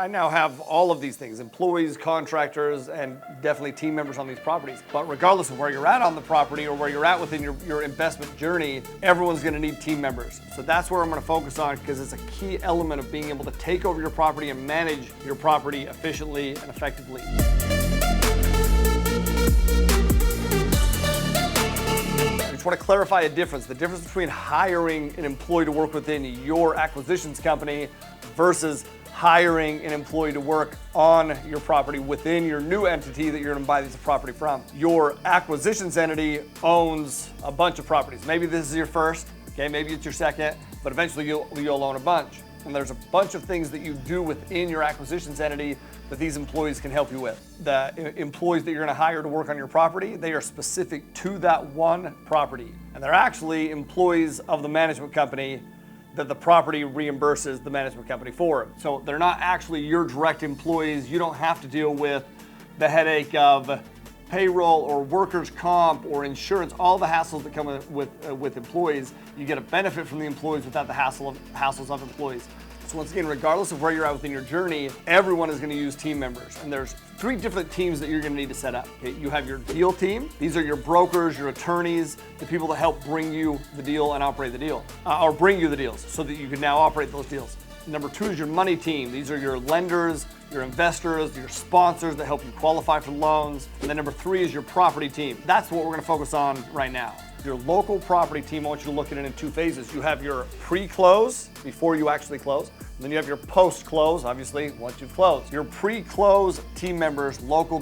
I now have all of these things, employees, contractors, and definitely team members on these properties. But regardless of where you're at on the property or where you're at within your investment journey, everyone's gonna need team members. So that's where I'm gonna focus on, because it's a key element of being able to take over your property and manage your property efficiently and effectively. I just want to clarify a difference. The difference between hiring an employee to work within your acquisitions company versus hiring an employee to work on your property within your new entity that you're going to buy this property from. Your acquisitions entity owns a bunch of properties. Maybe this is your first, okay, maybe it's your second, but eventually you'll own a bunch. And there's a bunch of things that you do within your acquisitions entity that these employees can help you with. The employees that you're gonna hire to work on your property, they are specific to that one property. And they're actually employees of the management company that the property reimburses the management company for. So they're not actually your direct employees. You don't have to deal with the headache of payroll or workers' comp or insurance, all the hassles that come with employees. You get a benefit from the employees without the hassles of employees. So once again, regardless of where you're at within your journey, everyone is going to use team members. And there's 3 different teams that you're going to need to set up. Okay? You have your deal team. These are your brokers, your attorneys, the people that help bring you the deal and operate the deal, or bring you the deals so that you can now operate those deals. Number 2 is your money team. These are your lenders, your investors, your sponsors that help you qualify for loans. And then number 3 is your property team. That's what we're going to focus on right now. Your local property team, I want you to look at it in 2 phases. You have your pre-close, before you actually close. And then you have your post-close, obviously, once you've closed. Your pre-close team members, local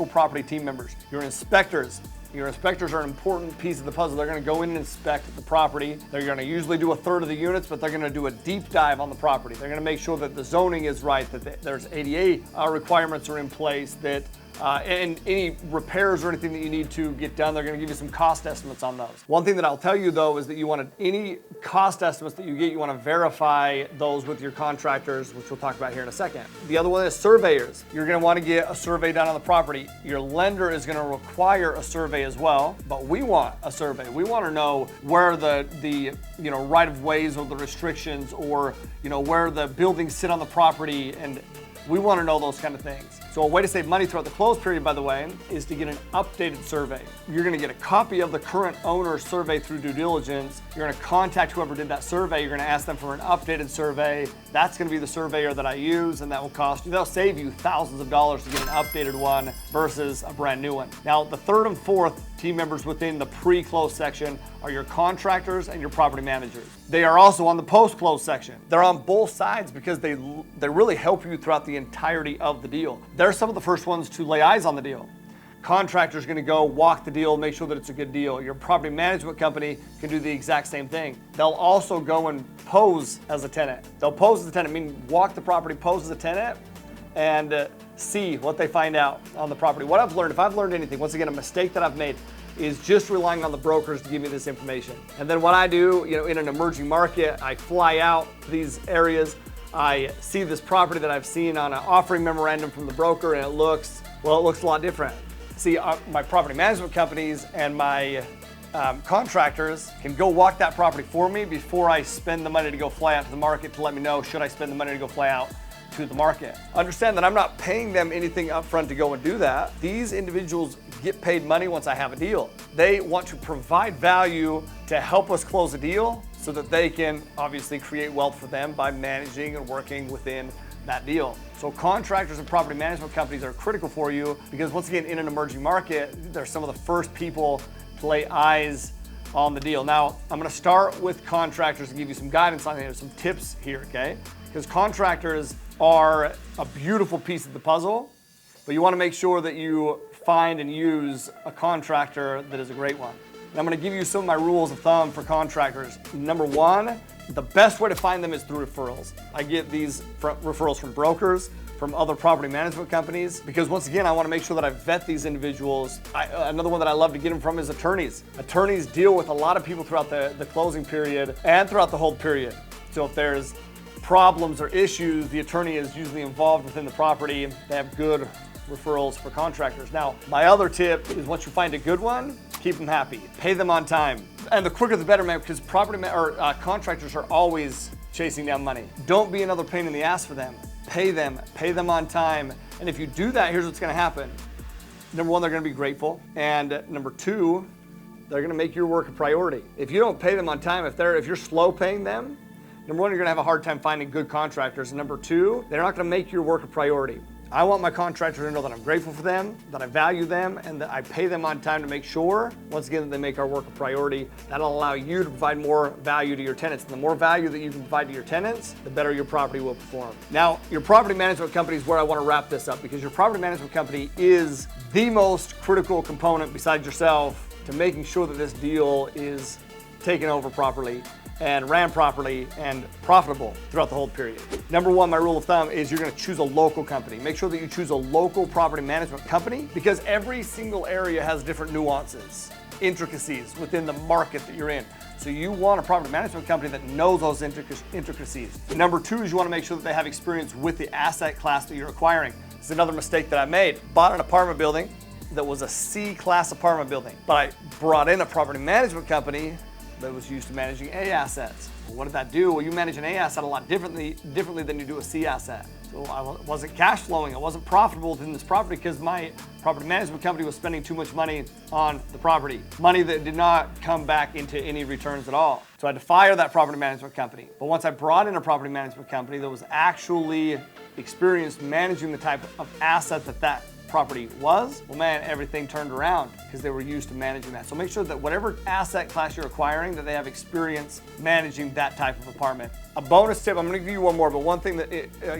property team members. Your inspectors. Your inspectors are an important piece of the puzzle. They're gonna go in and inspect the property. They're gonna usually do a third of the units, but they're gonna do a deep dive on the property. They're gonna make sure that the zoning is right, that there's ADA requirements are in place, that and any repairs or anything that you need to get done, they're going to give you some cost estimates on those. One thing that I'll tell you though is that you want to, any cost estimates that you get, you want to verify those with your contractors, which we'll talk about here in a second. The other one is surveyors. You're going to want to get a survey done on the property. Your lender is going to require a survey as well, but we want a survey. We want to know where the right of ways or the restrictions, or where the buildings sit on the property, and we want to know those kind of things. So a way to save money throughout the close period, by the way, is to get an updated survey. You're going to get a copy of the current owner's survey through due diligence. You're going to contact whoever did that survey. You're going to ask them for an updated survey. That's going to be the surveyor that I use, and that will cost you, they'll save you thousands of dollars to get an updated one versus a brand new one. Now, the 3rd and 4th team members within the pre-close section are your contractors and your property managers. They are also on the post-close section. They're on both sides because they really help you throughout the entirety of the deal. They're some of the first ones to lay eyes on the deal. Contractor's gonna go walk the deal, make sure that it's a good deal. Your property management company can do the exact same thing. They'll also go and pose as a tenant. They'll pose as a tenant, meaning walk the property, pose as a tenant, and see what they find out on the property. What I've learned, if I've learned anything, once again, a mistake that I've made is just relying on the brokers to give me this information. And then what I do, in an emerging market, I fly out to these areas, I see this property that I've seen on an offering memorandum from the broker, and it looks a lot different. See, my property management companies and my contractors can go walk that property for me before I spend the money to go fly out to the market to let me know, should I spend the money to go fly out to the market. Understand that I'm not paying them anything up front to go and do that. These individuals get paid money once I have a deal. They want to provide value to help us close a deal so that they can obviously create wealth for them by managing and working within that deal. So contractors and property management companies are critical for you because, once again, in an emerging market, they're some of the first people to lay eyes on the deal. Now, I'm gonna start with contractors and give you some guidance on here, some tips here, okay? Because contractors are a beautiful piece of the puzzle, but you wanna make sure that you find and use a contractor that is a great one. And I'm gonna give you some of my rules of thumb for contractors. Number 1, the best way to find them is through referrals. I get these referrals from brokers, from other property management companies, because once again, I wanna make sure that I vet these individuals. Another one that I love to get them from is attorneys. Attorneys deal with a lot of people throughout the closing period and throughout the hold period. So if there's problems or issues, the attorney is usually involved within the property. They have good referrals for contractors. Now, my other tip is, once you find a good one, keep them happy. Pay them on time. And the quicker the better, man, because contractors are always chasing down money. Don't be another pain in the ass for them. pay them on time. And if you do that, here's what's gonna happen. Number one, they're gonna be grateful. And number two, they're gonna make your work a priority. If you don't pay them on time, if you're slow paying them, number one, you're gonna have a hard time finding good contractors. And number two, they're not gonna make your work a priority. I want my contractors to know that I'm grateful for them, that I value them, and that I pay them on time to make sure, once again, that they make our work a priority. That'll allow you to provide more value to your tenants. And the more value that you can provide to your tenants, the better your property will perform. Now, your property management company is where I want to wrap this up, because your property management company is the most critical component besides yourself to making sure that this deal is taken over properly and ran properly and profitable throughout the whole period. Number one, my rule of thumb is you're gonna choose a local company. Make sure that you choose a local property management company, because every single area has different nuances, intricacies within the market that you're in. So you want a property management company that knows those intricacies. Number two is you wanna make sure that they have experience with the asset class that you're acquiring. This is another mistake that I made. Bought an apartment building that was a C-class apartment building, but I brought in a property management company that was used to managing A assets. Well, what did that do? Well, you manage an A asset a lot differently than you do a C asset. So I wasn't cash flowing, I wasn't profitable within this property because my property management company was spending too much money on the property. Money that did not come back into any returns at all. So I had to fire that property management company. But once I brought in a property management company that was actually experienced managing the type of asset that property was, well man, everything turned around because they were used to managing that. So make sure that whatever asset class you're acquiring, that they have experience managing that type of apartment. A bonus tip, I'm gonna give you one more, but one thing that,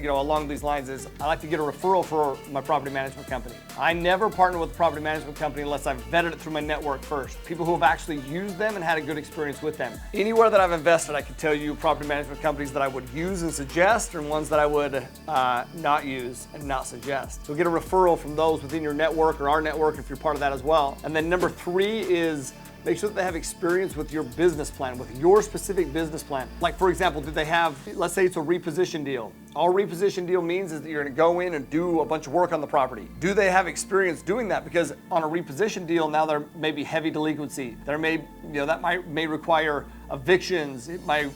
along these lines is I like to get a referral for my property management company. I never partner with a property management company unless I've vetted it through my network first. People who have actually used them and had a good experience with them. Anywhere that I've invested, I can tell you property management companies that I would use and suggest, and ones that I would not use and not suggest. So get a referral from those within your network or our network if you're part of that as well. And then number three is make sure that they have experience with your business plan, with your specific business plan. Like for example, did they have, let's say it's a reposition deal. All reposition deal means is that you're gonna go in and do a bunch of work on the property. Do they have experience doing that? Because on a reposition deal, now there may be heavy delinquency. There may, that may require evictions. It may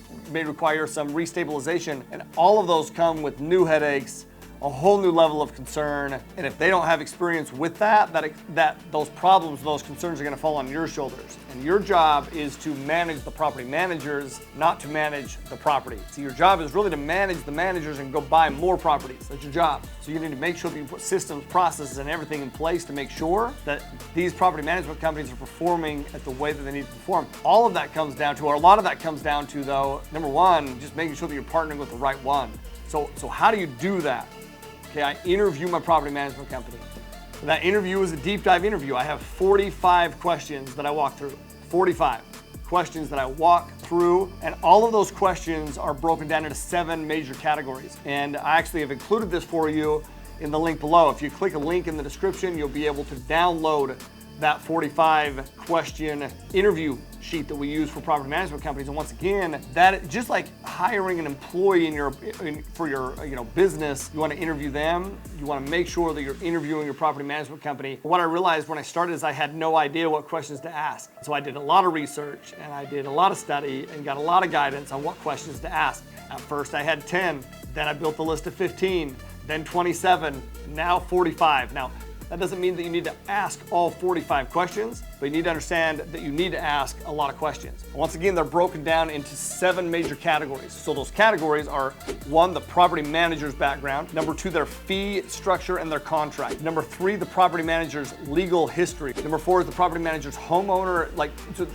require some restabilization. And all of those come with new headaches, a whole new level of concern. And if they don't have experience with that those problems, those concerns are gonna fall on your shoulders. And your job is to manage the property managers, not to manage the property. So your job is really to manage the managers and go buy more properties. That's your job. So you need to make sure that you put systems, processes, and everything in place to make sure that these property management companies are performing at the way that they need to perform. All of that comes down to, or a lot of that comes down to though, number one, just making sure that you're partnering with the right one. So how do you do that? Okay, I interview my property management company. That interview is a deep dive interview. I have 45 questions that I walk through. 45 questions that I walk through, and all of those questions are broken down into 7 major categories. And I actually have included this for you in the link below. If you click a link in the description, you'll be able to download that 45 question interview sheet that we use for property management companies. And once again, that just like hiring an employee for your business, you want to interview them. You want to make sure that you're interviewing your property management company. What I realized when I started is I had no idea what questions to ask. So I did a lot of research and I did a lot of study and got a lot of guidance on what questions to ask. At first I had 10, then I built the list of 15, then 27, now 45. Now, that doesn't mean that you need to ask all 45 questions, but you need to understand that you need to ask a lot of questions. Once again, they're broken down into 7 major categories. So those categories are 1, the property manager's background. Number 2, their fee structure and their contract. Number 3, the property manager's legal history. Number 4 is the property manager's homeowner,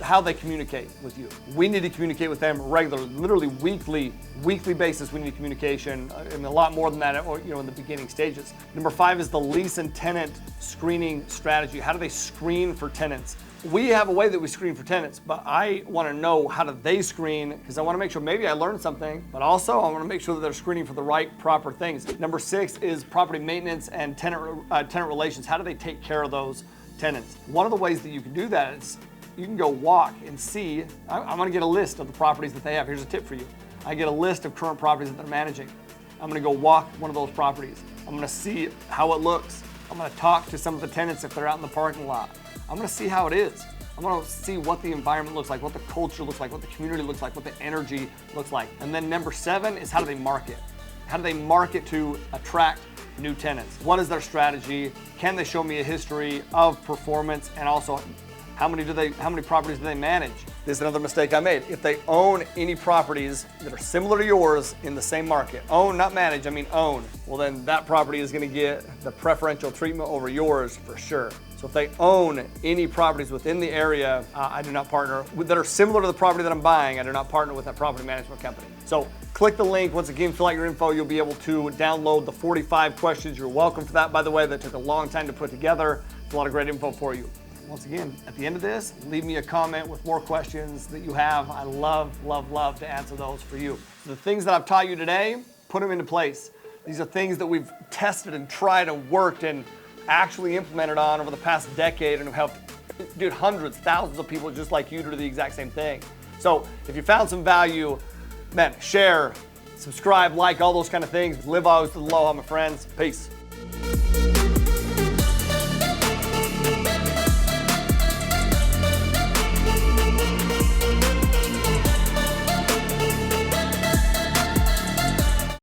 how they communicate with you. We need to communicate with them regularly, literally weekly basis. We need communication, and a lot more than that, in the beginning stages. Number 5 is the lease and tenant screening strategy. How do they screen for tenants? We have a way that we screen for tenants, but I want to know how do they screen, because I want to make sure maybe I learned something, but also I want to make sure that they're screening for the right, proper things. Number 6 is property maintenance and tenant relations. How do they take care of those tenants? One of the ways that you can do that is you can go walk and see. I'm going to get a list of the properties that they have. Here's a tip for you. I get a list of current properties that they're managing. I'm going to go walk one of those properties. I'm going to see how it looks. I'm going to talk to some of the tenants if they're out in the parking lot. I'm going to see how it is. I'm going to see what the environment looks like, what the culture looks like, what the community looks like, what the energy looks like. And then number 7 is how do they market? How do they market to attract new tenants? What is their strategy? Can they show me a history of performance? And also, how many properties do they manage? This is another mistake I made. If they own any properties that are similar to yours in the same market, own, not manage, I mean own, well then that property is gonna get the preferential treatment over yours for sure. So if they own any properties within the area, I do not partner that are similar to the property that I'm buying. I do not partner with that property management company. So click the link. Once again, fill out your info. You'll be able to download the 45 questions. You're welcome for that, by the way. That took a long time to put together. It's a lot of great info for you. Once again, at the end of this, leave me a comment with more questions that you have. I love to answer those for you. So the things that I've taught you today, put them into place. These are things that we've tested and tried and worked and actually implemented on over the past decade and have helped, hundreds, thousands of people just like you to do the exact same thing. So if you found some value, man, share, subscribe, like, all those kind of things. Live always to the low, my friends. Peace.